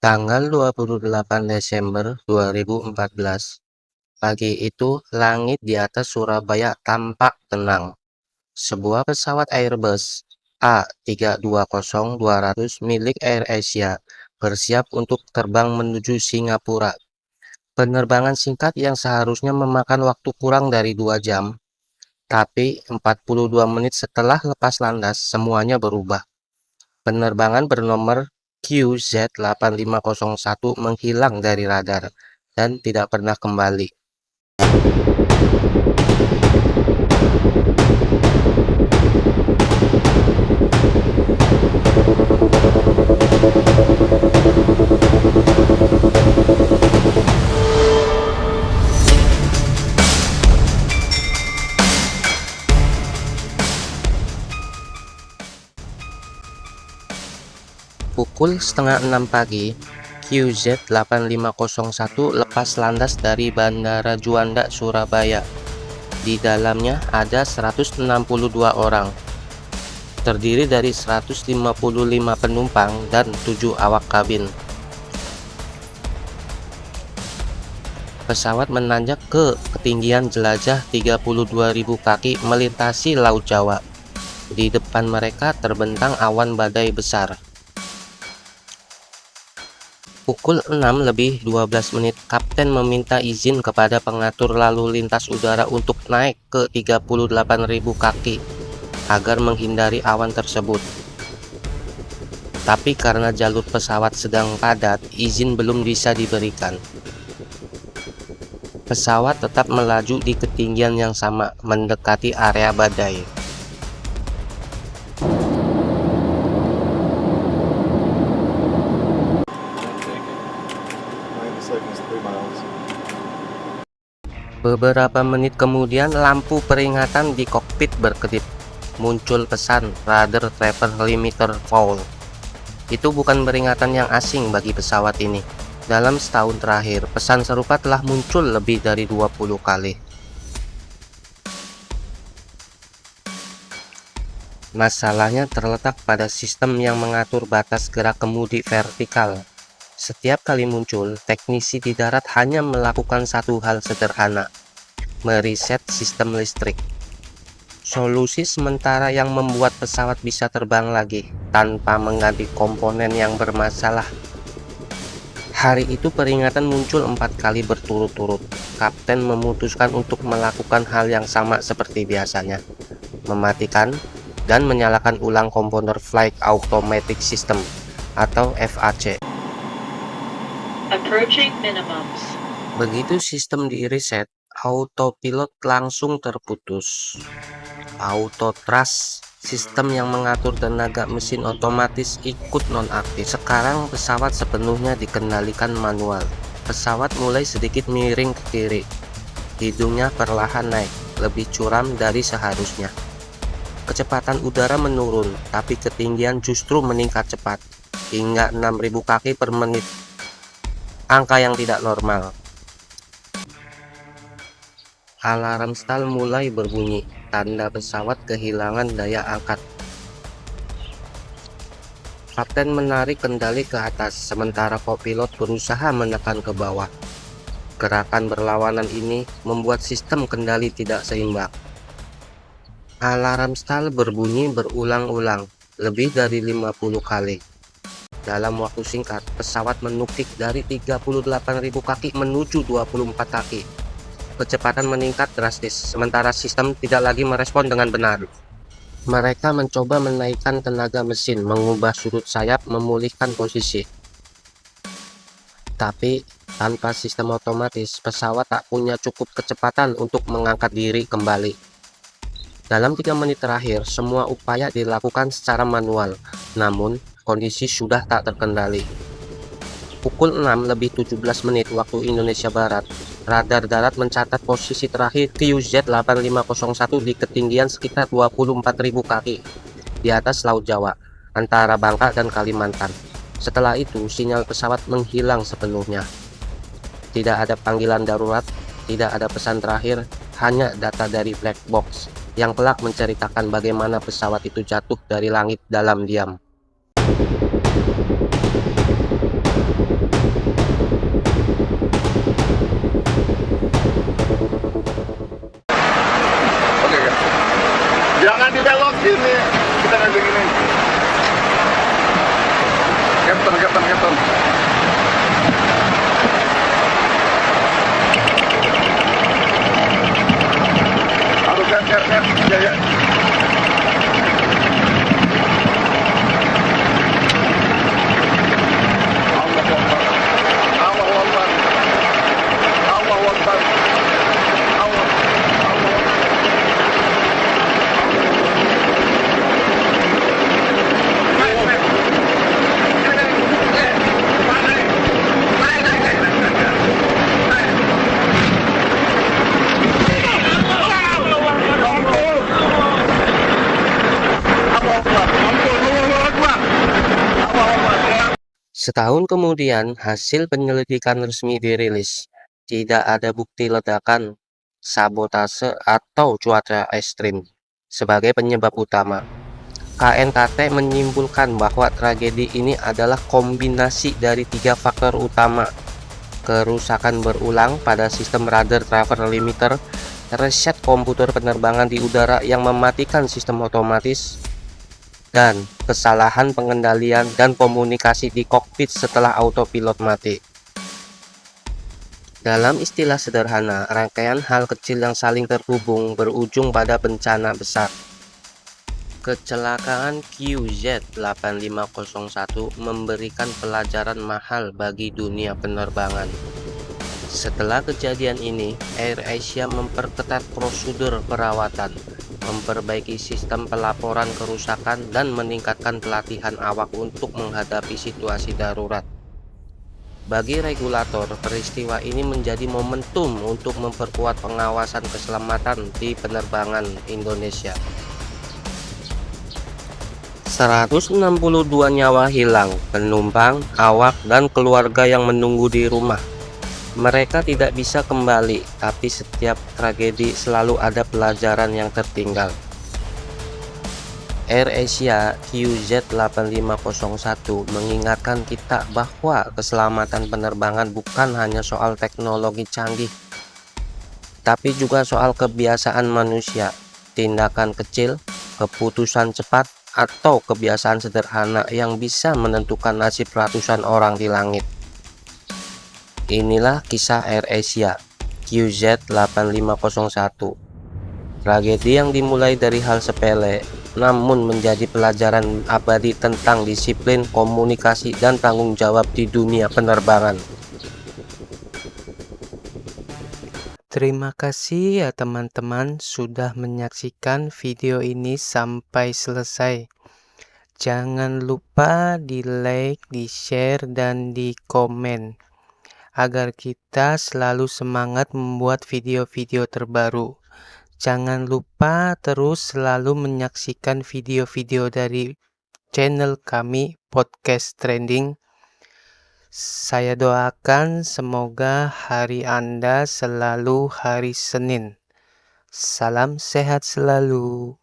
Tanggal 28 Desember 2014, pagi itu langit di atas Surabaya tampak tenang. Sebuah pesawat Airbus A320-200 milik AirAsia bersiap untuk terbang menuju Singapura. Penerbangan singkat yang seharusnya memakan waktu kurang dari 2 jam, tapi 42 menit setelah lepas landas semuanya berubah. Penerbangan bernomor QZ8501 menghilang dari radar dan tidak pernah kembali. Pukul setengah 6 pagi, QZ8501 lepas landas dari Bandara Juanda, Surabaya. Di dalamnya ada 162 orang, terdiri dari 155 penumpang dan 7 awak kabin. Pesawat menanjak ke ketinggian jelajah 32.000 kaki melintasi Laut Jawa. Di depan mereka terbentang awan badai besar. Pukul 6:12, Kapten meminta izin kepada pengatur lalu lintas udara untuk naik ke 38.000 kaki agar menghindari awan tersebut. Tapi karena jalur pesawat sedang padat, izin belum bisa diberikan. Pesawat tetap melaju di ketinggian yang sama, mendekati area badai. Beberapa menit kemudian lampu peringatan di kokpit berkedip. Muncul pesan Radar Travel Limiter Foul. Itu bukan peringatan yang asing bagi pesawat ini. Dalam setahun terakhir, pesan serupa telah muncul lebih dari 20 kali. Masalahnya terletak pada sistem yang mengatur batas gerak kemudi vertikal. Setiap kali muncul, teknisi di darat hanya melakukan satu hal sederhana: mereset sistem listrik. Solusi sementara yang membuat pesawat bisa terbang lagi tanpa mengganti komponen yang bermasalah. Hari itu peringatan muncul 4 kali berturut-turut. Kapten memutuskan untuk melakukan hal yang sama seperti biasanya: mematikan dan menyalakan ulang komponer Flight Automatic System atau FAC. Approaching minimums. Begitu sistem di-reset, autopilot langsung terputus. Auto thrust, sistem yang mengatur tenaga mesin otomatis, ikut nonaktif. Sekarang pesawat sepenuhnya dikendalikan manual. Pesawat mulai sedikit miring ke kiri. Hidungnya perlahan naik, lebih curam dari seharusnya. Kecepatan udara menurun, tapi ketinggian justru meningkat cepat, hingga 6.000 kaki per menit. Angka yang tidak normal. Alarm stall mulai berbunyi, tanda pesawat kehilangan daya angkat. Kapten menarik kendali ke atas, sementara kopilot berusaha menekan ke bawah. Gerakan berlawanan ini membuat sistem kendali tidak seimbang. Alarm stall berbunyi berulang-ulang, lebih dari 50 kali. Dalam waktu singkat, pesawat menukik dari 38.000 kaki menuju 24 kaki. Kecepatan meningkat drastis, sementara sistem tidak lagi merespon dengan benar. Mereka mencoba menaikkan tenaga mesin, mengubah sudut sayap, memulihkan posisi. Tapi, tanpa sistem otomatis, pesawat tak punya cukup kecepatan untuk mengangkat diri kembali. Dalam 3 menit terakhir, semua upaya dilakukan secara manual, namun kondisi sudah tak terkendali. Pukul 6:17 waktu Indonesia Barat, radar darat mencatat posisi terakhir QZ8501 di ketinggian sekitar 24.000 kaki di atas Laut Jawa, antara Bangka dan Kalimantan. Setelah itu, sinyal pesawat menghilang sepenuhnya. Tidak ada panggilan darurat, tidak ada pesan terakhir, hanya data dari black box yang kelak menceritakan bagaimana pesawat itu jatuh dari langit dalam diam. Setahun kemudian, hasil penyelidikan resmi dirilis. Tidak ada bukti ledakan, sabotase, atau cuaca ekstrim sebagai penyebab utama. KNKT menyimpulkan bahwa tragedi ini adalah kombinasi dari 3 faktor utama: kerusakan berulang pada sistem radar travel limiter, reset komputer penerbangan di udara yang mematikan sistem otomatis, dan kesalahan pengendalian dan komunikasi di kokpit setelah autopilot mati. Dalam istilah sederhana, rangkaian hal kecil yang saling terhubung berujung pada bencana besar. Kecelakaan QZ8501 memberikan pelajaran mahal bagi dunia penerbangan. Setelah kejadian ini, AirAsia memperketat prosedur perawatan, memperbaiki sistem pelaporan kerusakan, dan meningkatkan pelatihan awak untuk menghadapi situasi darurat. Bagi regulator, peristiwa ini menjadi momentum untuk memperkuat pengawasan keselamatan di penerbangan Indonesia. 162 nyawa hilang, penumpang, awak, dan keluarga yang menunggu di rumah. Mereka tidak bisa kembali, tapi setiap tragedi selalu ada pelajaran yang tertinggal. AirAsia QZ8501 mengingatkan kita bahwa keselamatan penerbangan bukan hanya soal teknologi canggih, tapi juga soal kebiasaan manusia. Tindakan kecil, keputusan cepat, atau kebiasaan sederhana yang bisa menentukan nasib ratusan orang di langit. Inilah kisah AirAsia QZ8501. Tragedi yang dimulai dari hal sepele, namun menjadi pelajaran abadi tentang disiplin, komunikasi, dan tanggung jawab di dunia penerbangan. Terima kasih ya teman-teman sudah menyaksikan video ini sampai selesai. Jangan lupa di like, di share, dan di komen agar kita selalu semangat membuat video-video terbaru. Jangan lupa terus selalu menyaksikan video-video dari channel kami Podcast Trending. Saya doakan semoga hari Anda selalu hari Senin. Salam sehat selalu.